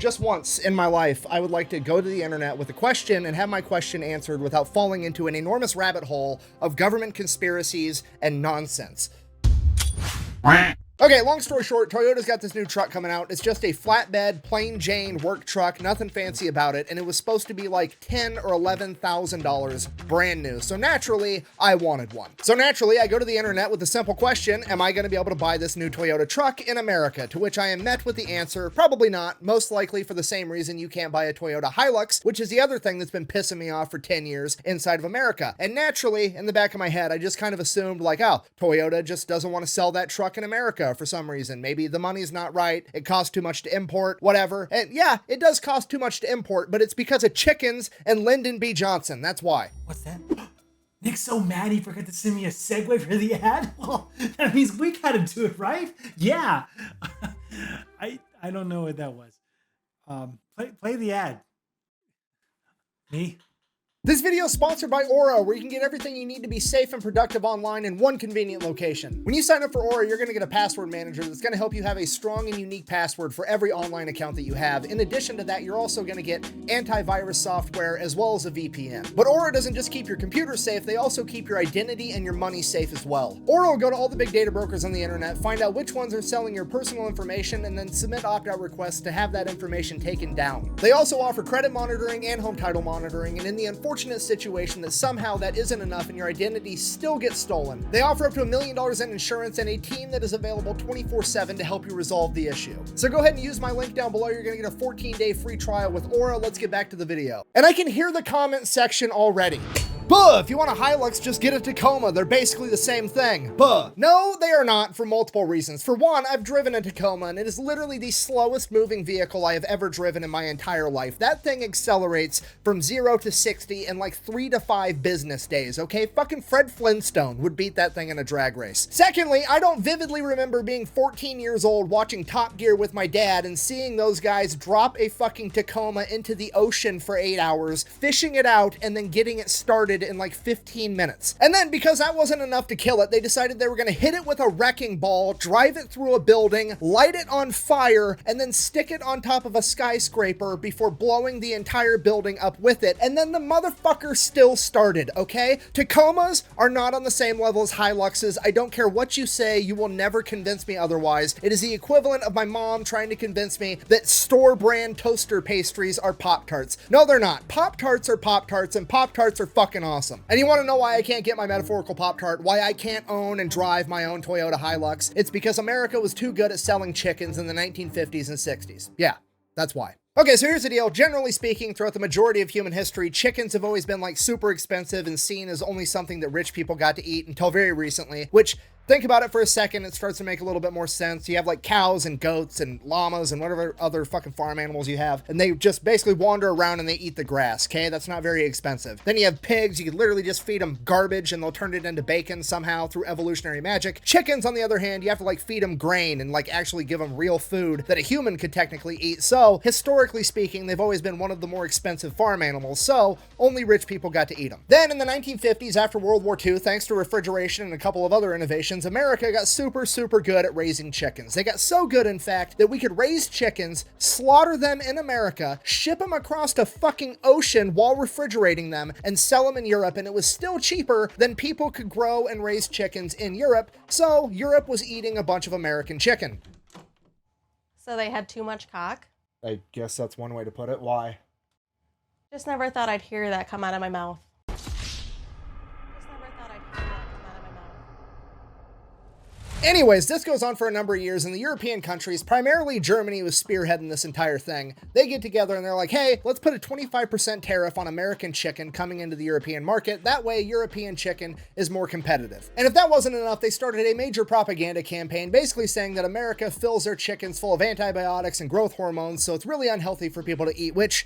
just once in my life, I would like to go to the internet with a question and have my question answered without falling into an enormous rabbit hole of government conspiracies and nonsense. Okay, long story short, Toyota's got this new truck coming out. It's just a flatbed, plain Jane work truck, nothing fancy about it, and it was supposed to be like $10,000 or $11,000 brand new. So naturally, I wanted one. So naturally, I go to the internet with a simple question: am I going to be able to buy this new Toyota truck in America? To which I am met with the answer: probably not. Most likely for the same reason you can't buy a Toyota Hilux, which is the other thing that's been pissing me off for 10 years inside of America. And naturally, in the back of my head, I just kind of assumed like, oh, Toyota just doesn't want to sell that truck in America for some reason. Maybe the money's not right, it costs too much to import, whatever. And yeah, it does cost too much to import, but it's because of chickens and Lyndon B. Johnson. That's why. What's that? Nick's so mad he forgot to send me a segue for the ad. Well, that means we gotta do it, right? Yeah. I don't know what that was. Play the ad. Me? This video is sponsored by Aura, where you can get everything you need to be safe and productive online in one convenient location. When you sign up for Aura, you're going to get a password manager that's going to help you have a strong and unique password for every online account that you have. In addition to that, you're also going to get antivirus software as well as a VPN. But Aura doesn't just keep your computer safe, they also keep your identity and your money safe as well. Aura will go to all the big data brokers on the internet, find out which ones are selling your personal information, and then submit opt-out requests to have that information taken down. They also offer credit monitoring and home title monitoring, and in the unfortunate situation that somehow that isn't enough and your identity still gets stolen, they offer up to $1 million in insurance and a team that is available 24/7 to help you resolve the issue. So go ahead and use my link down below. You're going to get a 14-day free trial with Aura. Let's get back to the video. And I can hear the comment section already. Buh, if you want a Hilux, just get a Tacoma. They're basically the same thing. Buh. No, they are not, for multiple reasons. For one, I've driven a Tacoma, and it is literally the slowest moving vehicle I have ever driven in my entire life. That thing accelerates from 0 to 60 in like 3 to 5 business days, okay? Fucking Fred Flintstone would beat that thing in a drag race. Secondly, I don't vividly remember being 14 years old watching Top Gear with my dad and seeing those guys drop a fucking Tacoma into the ocean for 8 hours, fishing it out, and then getting it started in like 15 minutes. And then because that wasn't enough to kill it, they decided they were going to hit it with a wrecking ball, drive it through a building, light it on fire, and then stick it on top of a skyscraper before blowing the entire building up with it. And then the motherfucker still started, okay? Tacomas are not on the same level as Hiluxes. I don't care what you say, you will never convince me otherwise. It is the equivalent of my mom trying to convince me that store brand toaster pastries are Pop-Tarts. No, they're not. Pop-Tarts are Pop-Tarts, and Pop-Tarts are fucking awesome. And you want to know why I can't get my metaphorical Pop-Tart, why I can't own and drive my own Toyota Hilux? It's because America was too good at selling chickens in the 1950s and 60s. Yeah, that's why. Okay, so here's the deal. Generally speaking, throughout the majority of human history, chickens have always been like super expensive and seen as only something that rich people got to eat until very recently, which, think about it for a second, it starts to make a little bit more sense. You have like cows and goats and llamas and whatever other fucking farm animals you have, and they just basically wander around and they eat the grass, okay? That's not very expensive. Then you have pigs. You could literally just feed them garbage and they'll turn it into bacon somehow through evolutionary magic. Chickens, on the other hand, you have to like feed them grain and like actually give them real food that a human could technically eat. So historically speaking, they've always been one of the more expensive farm animals, so only rich people got to eat them. Then in the 1950s, after World War II, thanks to refrigeration and a couple of other innovations, America got super good at raising chickens. They got so good, in fact, that we could raise chickens, slaughter them in America, ship them across a fucking ocean while refrigerating them, and sell them in Europe, and it was still cheaper than people could grow and raise chickens in Europe, so Europe was eating a bunch of American chicken. So they had too much cock? I guess that's one way to put it. Why? Just never thought I'd hear that come out of my mouth. Anyways, this goes on for a number of years, and the European countries, primarily Germany, was spearheading this entire thing. They get together and they're like, hey, let's put a 25% tariff on American chicken coming into the European market. That way, European chicken is more competitive. And if that wasn't enough, they started a major propaganda campaign basically saying that America fills their chickens full of antibiotics and growth hormones, so it's really unhealthy for people to eat, which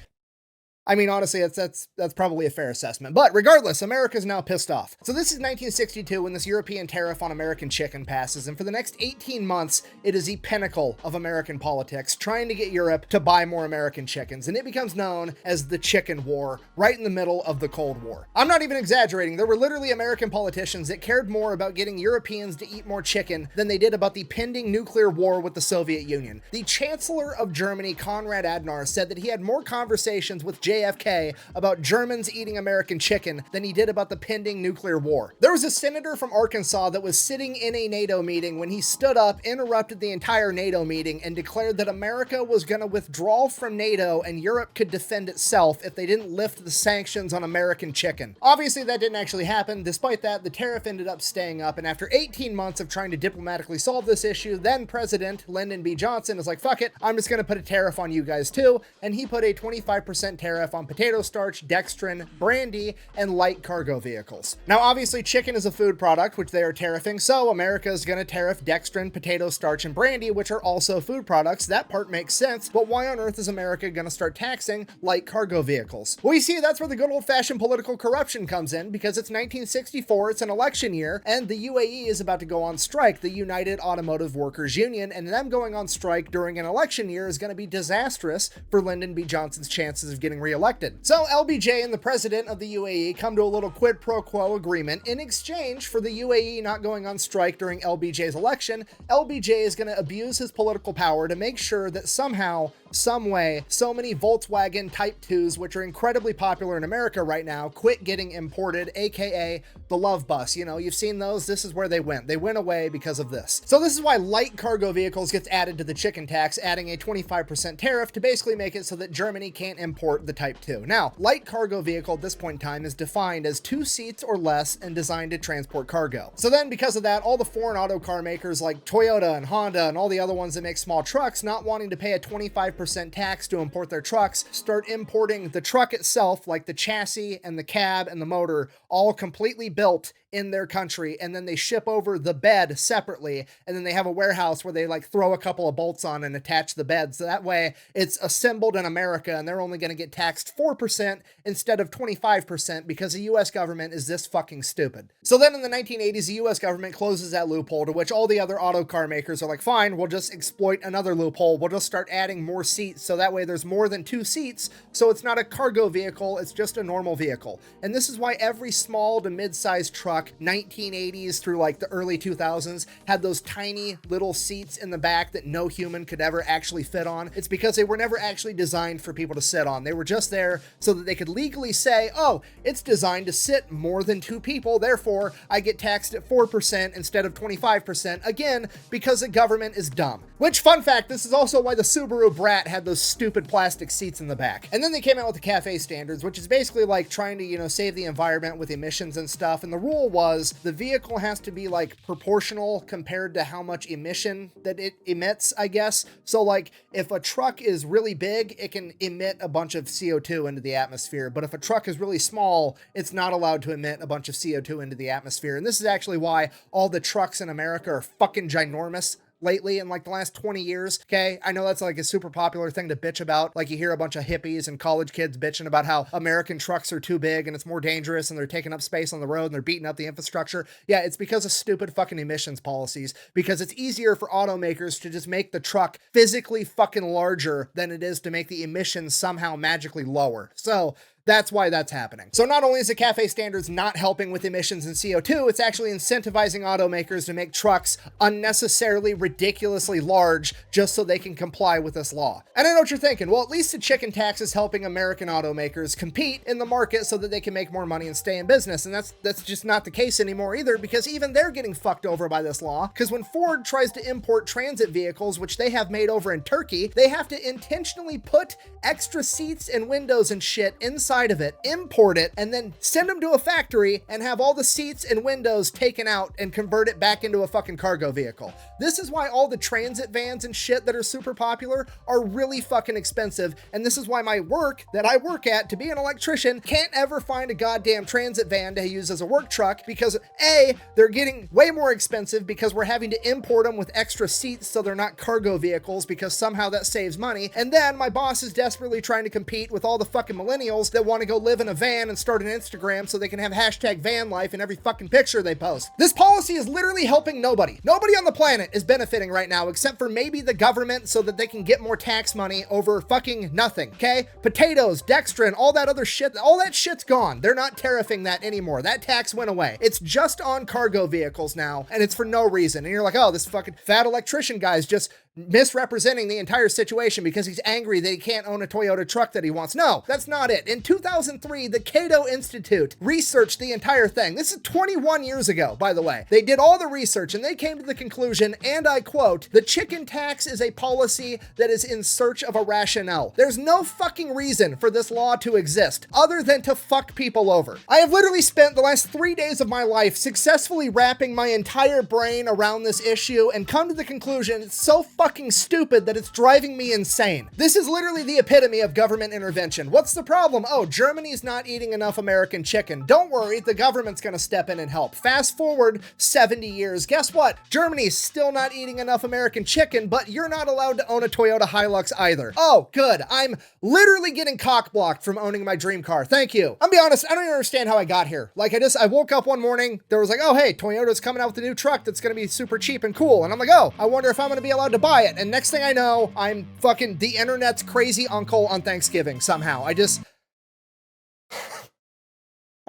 I mean, honestly, that's probably a fair assessment. But regardless, America's now pissed off. So this is 1962 when this European tariff on American chicken passes, and for the next 18 months, it is the pinnacle of American politics, trying to get Europe to buy more American chickens, and it becomes known as the Chicken War, right in the middle of the Cold War. I'm not even exaggerating. There were literally American politicians that cared more about getting Europeans to eat more chicken than they did about the pending nuclear war with the Soviet Union. The Chancellor of Germany, Konrad Adenauer, said that he had more conversations with JFK about Germans eating American chicken than he did about the pending nuclear war. There was a senator from Arkansas that was sitting in a NATO meeting when he stood up, interrupted the entire NATO meeting, and declared that America was going to withdraw from NATO and Europe could defend itself if they didn't lift the sanctions on American chicken. Obviously, that didn't actually happen. Despite that, the tariff ended up staying up, and after 18 months of trying to diplomatically solve this issue, then President Lyndon B. Johnson is like, fuck it, I'm just going to put a tariff on you guys too, and he put a 25% tariff on potato starch, dextrin, brandy, and light cargo vehicles. Now, obviously, chicken is a food product, which they are tariffing, so America is going to tariff dextrin, potato starch, and brandy, which are also food products. That part makes sense, but why on earth is America going to start taxing light cargo vehicles? Well, you see, that's where the good old-fashioned political corruption comes in, because it's 1964, it's an election year, and the UAE is about to go on strike, the United Automotive Workers Union, and them going on strike during an election year is going to be disastrous for Lyndon B. Johnson's chances of getting reelected. So LBJ and the president of the UAE come to a little quid pro quo agreement. In exchange for the UAE not going on strike during LBJ's election, LBJ is going to abuse his political power to make sure that somehow, some way, so many Volkswagen Type 2s, which are incredibly popular in America right now, quit getting imported, aka the Love Bus. You know, you've seen those. This is where they went. They went away because of this. So this is why light cargo vehicles gets added to the chicken tax, adding a 25% tariff to basically make it so that Germany can't import the Type 2. Now, light cargo vehicle at this point in time is defined as 2 seats or less and designed to transport cargo. So then because of that, all the foreign auto car makers like Toyota and Honda and all the other ones that make small trucks, not wanting to pay a 25% tax to import their trucks, start importing the truck itself, like the chassis and the cab and the motor, all completely built in their country, and then they ship over the bed separately, and then they have a warehouse where they like throw a couple of bolts on and attach the bed, so that way it's assembled in America and they're only going to get taxed 4% instead of 25% because the US government is this fucking stupid. So then in the 1980s, the US government closes that loophole, to which all the other auto car makers are like, fine, we'll just exploit another loophole, we'll just start adding more seats, so that way there's more than 2 seats, so it's not a cargo vehicle, it's just a normal vehicle. And this is why every small to mid-sized truck, 1980s through like the early 2000s, had those tiny little seats in the back that no human could ever actually fit on. It's because they were never actually designed for people to sit on. They were just there so that they could legally say, oh, it's designed to sit more than 2 people, therefore I get taxed at 4% instead of 25%, again, because the government is dumb. Which, fun fact, this is also why the Subaru Brat had those stupid plastic seats in the back. And then they came out with the CAFE standards, which is basically like trying to, you know, save the environment with emissions and stuff. And the rule was the vehicle has to be like proportional compared to how much emission that it emits, I guess. So like if a truck is really big, it can emit a bunch of CO2 into the atmosphere. But if a truck is really small, it's not allowed to emit a bunch of CO2 into the atmosphere. And this is actually why all the trucks in America are fucking ginormous lately in like the last 20 years. Okay, I know that's like a super popular thing to bitch about. Like you hear a bunch of hippies and college kids bitching about how American trucks are too big and it's more dangerous and they're taking up space on the road and they're beating up the infrastructure. Yeah, it's because of stupid fucking emissions policies, because it's easier for automakers to just make the truck physically fucking larger than it is to make the emissions somehow magically lower. So that's why that's happening. So not only is the CAFE standards not helping with emissions and CO2, it's actually incentivizing automakers to make trucks unnecessarily ridiculously large just so they can comply with this law. And I know what you're thinking, well, at least the chicken tax is helping American automakers compete in the market so that they can make more money and stay in business. And that's just not the case anymore either, because even they're getting fucked over by this law. Because when Ford tries to import transit vehicles, which they have made over in Turkey, they have to intentionally put extra seats and windows and shit inside inside of it, import it, and then send them to a factory and have all the seats and windows taken out and convert it back into a fucking cargo vehicle. This is why all the transit vans and shit that are super popular are really fucking expensive. And this is why my work that I work at to be an electrician can't ever find a goddamn transit van to use as a work truck because A, they're getting way more expensive because we're having to import them with extra seats so they're not cargo vehicles because somehow that saves money. And then my boss is desperately trying to compete with all the fucking millennials that want to go live in a van and start an Instagram so they can have hashtag van life in every fucking picture they post. This policy is literally helping nobody. Nobody on the planet is benefiting right now except for maybe the government so that they can get more tax money over fucking nothing, okay? Potatoes, dextrin, all that other shit, all that shit's gone. They're not tariffing that anymore. That tax went away. It's just on cargo vehicles now, and it's for no reason. And you're like, oh, this fucking fat electrician guy's just misrepresenting the entire situation because he's angry that he can't own a Toyota truck that he wants. No, that's not it. In 2003, the Cato Institute researched the entire thing. This is 21 years ago, by the way. They did all the research and they came to the conclusion, and I quote, "The chicken tax is a policy that is in search of a rationale. There's no fucking reason for this law to exist other than to fuck people over." I have literally spent the last 3 days of my life successfully wrapping my entire brain around this issue and come to the conclusion it's so fucking stupid that it's driving me insane. This is literally the epitome of government intervention. What's the problem? Oh, Germany's not eating enough American chicken. Don't worry, the government's gonna step in and help. Fast forward 70 years. Guess what? Germany's still not eating enough American chicken, but you're not allowed to own a Toyota Hilux either. Oh, good. I'm literally getting cock-blocked from owning my dream car. Thank you. I'll be honest, I don't even understand how I got here. Like, I woke up one morning, there was like, oh, hey, Toyota's coming out with a new truck that's gonna be super cheap and cool. And I'm like, oh, I wonder if I'm gonna be allowed to buy it. And next thing I know, I'm fucking the internet's crazy uncle on Thanksgiving somehow. I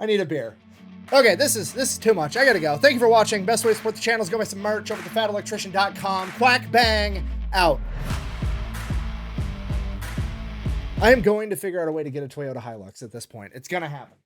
need a beer. Okay, this is too much. I gotta go. Thank you for watching. Best way to support the channel is go buy some merch over at thefatelectrician.com. Quack bang out. I am going to figure out a way to get a Toyota Hilux at this point. It's gonna happen.